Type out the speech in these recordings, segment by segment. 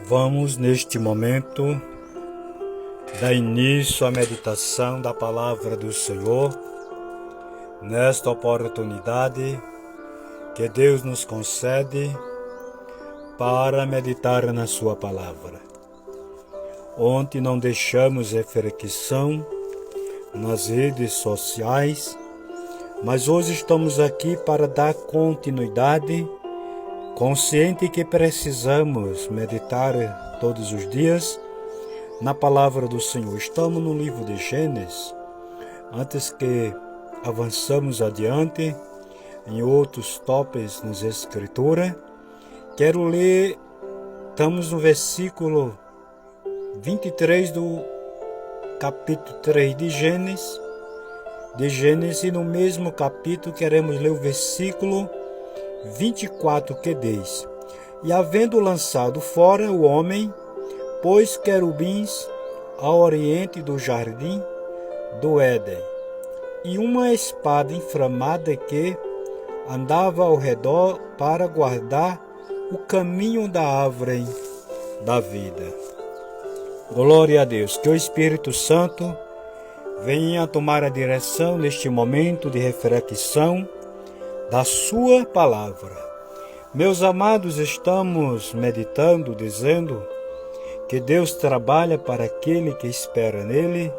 Vamos, neste momento, dar início à meditação da Palavra do Senhor, nesta oportunidade que Deus nos concede para meditar na Sua Palavra. Ontem não deixamos reflexão nas redes sociais, mas hoje estamos aqui para dar continuidade, consciente que precisamos meditar todos os dias na Palavra do Senhor. Estamos no livro de Gênesis. Antes que avançamos adiante em outros tópicos nas Escrituras, quero ler, estamos no versículo 23 do capítulo 3 de Gênesis, e no mesmo capítulo queremos ler o versículo 24, que diz: E havendo lançado fora o homem, pôs querubins ao oriente do jardim do Éden, e uma espada inflamada que andava ao redor para guardar o caminho da árvore da vida. Glória a Deus, que o Espírito Santo venha tomar a direção neste momento de reflexão da Sua Palavra. Meus amados, estamos meditando, dizendo que Deus trabalha para aquele que espera nele,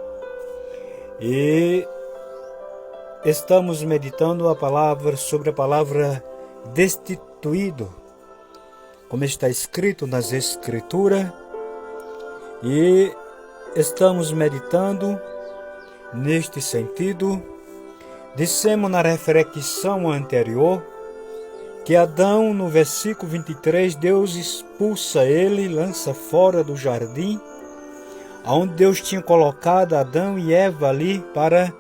e estamos meditando sobre a palavra destituído, como está escrito nas Escrituras, e estamos meditando neste sentido. Dissemos na reflexão anterior que Adão, no versículo 23, Deus expulsa ele, lança fora do jardim, onde Deus tinha colocado Adão e Eva ali para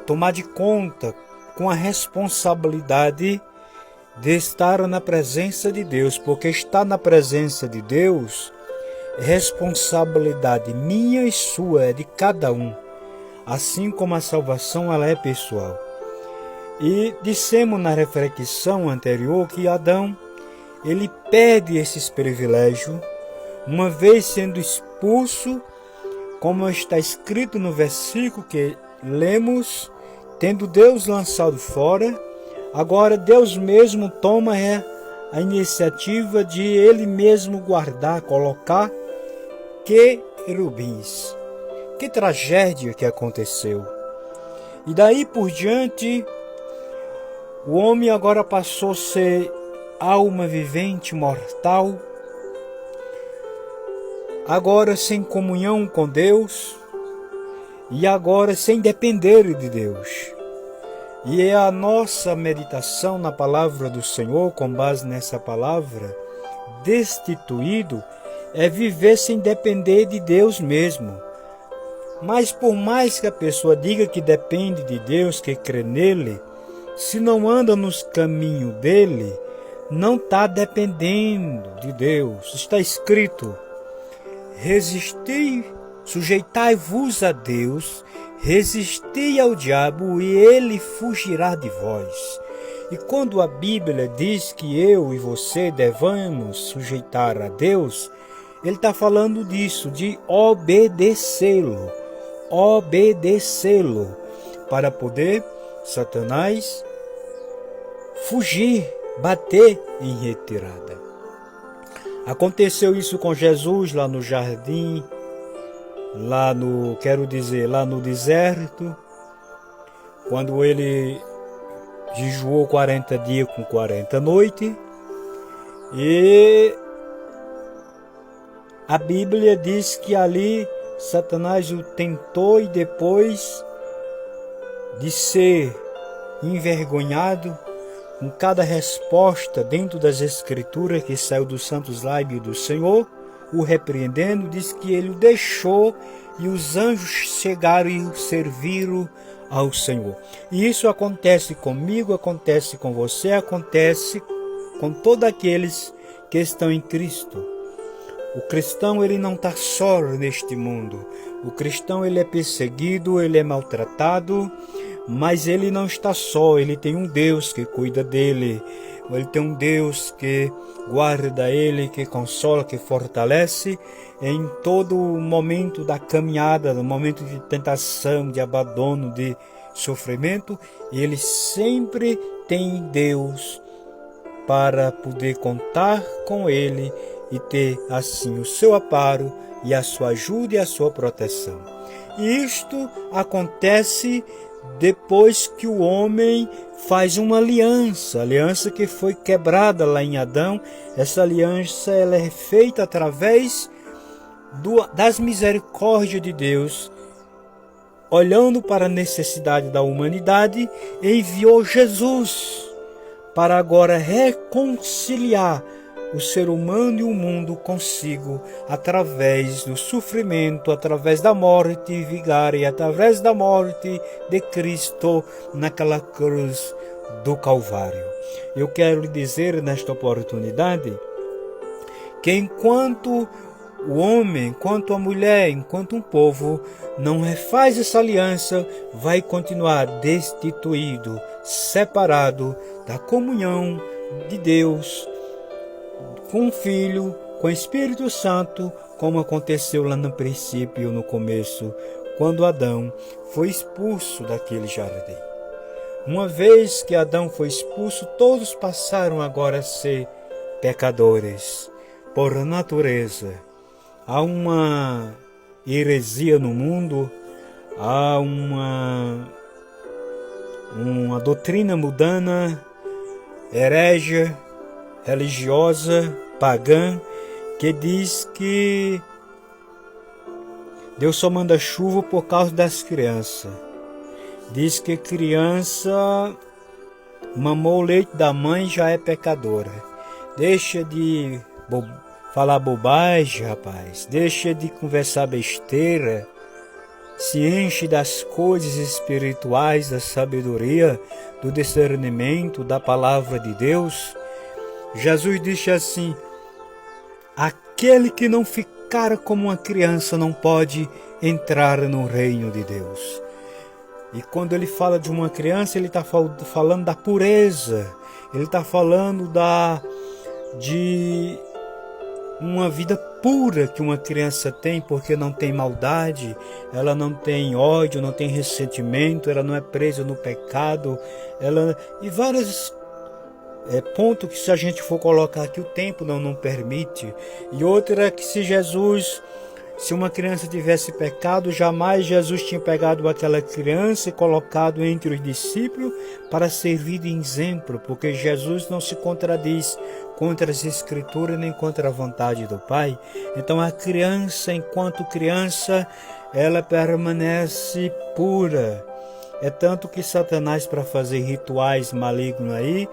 tomar de conta, com a responsabilidade de estar na presença de Deus, porque estar na presença de Deus é responsabilidade minha e sua, é de cada um, assim como a salvação ela é pessoal. E dissemos na reflexão anterior que Adão, ele perde esses privilégios, uma vez sendo expulso, como está escrito no versículo que lemos, tendo Deus lançado fora, agora Deus mesmo toma a iniciativa de Ele mesmo guardar, colocar querubins. Que tragédia que aconteceu! E daí por diante, o homem agora passou a ser alma vivente, mortal, agora sem comunhão com Deus, e agora sem depender de Deus. E é a nossa meditação na palavra do Senhor, com base nessa palavra, destituído, é viver sem depender de Deus mesmo. Mas por mais que a pessoa diga que depende de Deus, que crê nele, se não anda nos caminhos dele, não está dependendo de Deus. Está escrito: resisti, sujeitai-vos a Deus, resisti ao diabo e ele fugirá de vós. E quando a Bíblia diz que eu e você devemos sujeitar a Deus, ele está falando disso, de obedecê-lo, para poder Satanás fugir, bater em retirada. Aconteceu isso com Jesus lá no jardim, lá no deserto, quando ele jejuou 40 dias com 40 noites, e a Bíblia diz que ali Satanás o tentou, e depois de ser envergonhado com cada resposta dentro das Escrituras que saiu dos santos lábios do Senhor, o repreendendo, diz que ele o deixou e os anjos chegaram e o serviram ao Senhor. E isso acontece comigo, acontece com você, acontece com todos aqueles que estão em Cristo. O cristão, ele não está só neste mundo. O cristão, ele é perseguido, ele é maltratado, mas ele não está só, ele tem um Deus que cuida dele, Ele tem um Deus que guarda ele, que consola, que fortalece em todo momento da caminhada, no momento de tentação, de abandono, de sofrimento. Ele sempre tem Deus para poder contar com ele e ter assim o seu amparo e a sua ajuda e a sua proteção. E isto acontece depois que o homem faz uma aliança que foi quebrada lá em Adão. Essa aliança ela é feita através das misericórdias de Deus, olhando para a necessidade da humanidade, enviou Jesus para agora reconciliar o ser humano e o mundo consigo, através do sofrimento, através da morte vigária, através da morte de Cristo naquela cruz do Calvário. Eu quero lhe dizer nesta oportunidade que enquanto o homem, enquanto a mulher, enquanto um povo não refaz essa aliança, vai continuar destituído, separado da comunhão de Deus com o Filho, com o Espírito Santo, como aconteceu lá no princípio, no começo, quando Adão foi expulso daquele jardim. Uma vez que Adão foi expulso, todos passaram agora a ser pecadores por natureza. Há uma heresia no mundo, há uma doutrina mundana, herege, religiosa, pagã, que diz que Deus só manda chuva por causa das crianças. Diz que criança mamou o leite da mãe já é pecadora. Deixa de falar bobagem, rapaz. Deixa de conversar besteira. Se enche das coisas espirituais, da sabedoria, do discernimento, da palavra de Deus. Jesus disse assim: aquele que não ficar como uma criança não pode entrar no reino de Deus. E quando ele fala de uma criança, ele está falando da pureza. Ele está falando de uma vida pura que uma criança tem, porque não tem maldade, ela não tem ódio, não tem ressentimento, ela não é presa no pecado, e vários pontos que, se a gente for colocar aqui, o tempo não permite. E outra é que se uma criança tivesse pecado, jamais Jesus tinha pegado aquela criança e colocado entre os discípulos para servir de exemplo, porque Jesus não se contradiz contra as Escrituras nem contra a vontade do Pai. Então a criança, enquanto criança, ela permanece pura. É tanto que Satanás, para fazer rituais malignos aí,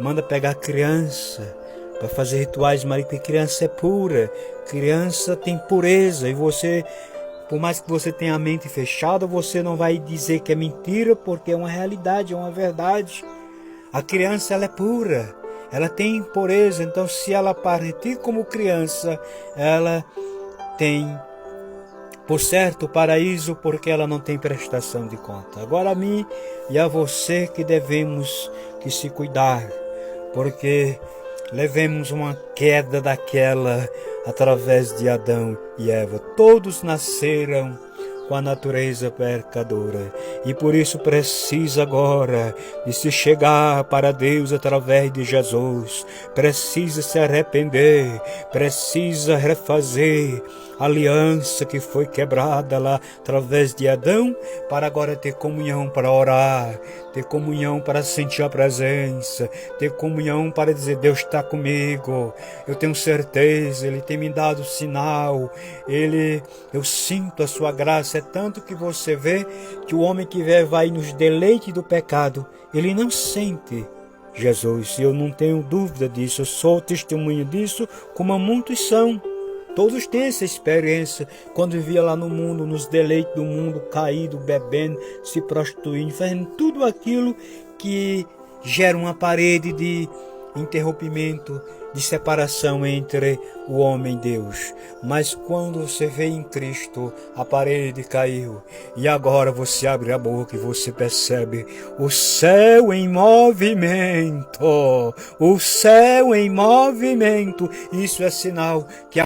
manda pegar criança para fazer rituais malignos, porque criança é pura, criança tem pureza, e você, por mais que você tenha a mente fechada, você não vai dizer que é mentira, porque é uma realidade, é uma verdade. A criança, ela é pura, ela tem pureza, então se ela partir como criança, ela tem, por certo, o paraíso, porque ela não tem prestação de conta. Agora a mim e a você que devemos que se cuidar, porque levemos uma queda daquela através de Adão e Eva. Todos nasceram com a natureza pecadora, e por isso precisa agora de se chegar para Deus através de Jesus. Precisa se arrepender, precisa refazer a aliança que foi quebrada lá através de Adão, para agora ter comunhão para orar, ter comunhão para sentir a presença, ter comunhão para dizer: Deus está comigo, eu tenho certeza, Ele tem me dado sinal, eu sinto a sua graça. É tanto que você vê que o homem que vai nos deleites do pecado, ele não sente Jesus. Eu não tenho dúvida disso, eu sou testemunha disso, como muitos são. Todos têm essa experiência, quando vivia lá no mundo, nos deleites do mundo, caído, bebendo, se prostituindo, fazendo tudo aquilo que gera uma parede de interrompimento, de separação entre o homem e Deus. Mas quando você vê em Cristo, a parede caiu. E agora você abre a boca e você percebe o céu em movimento. O céu em movimento. Isso é sinal que a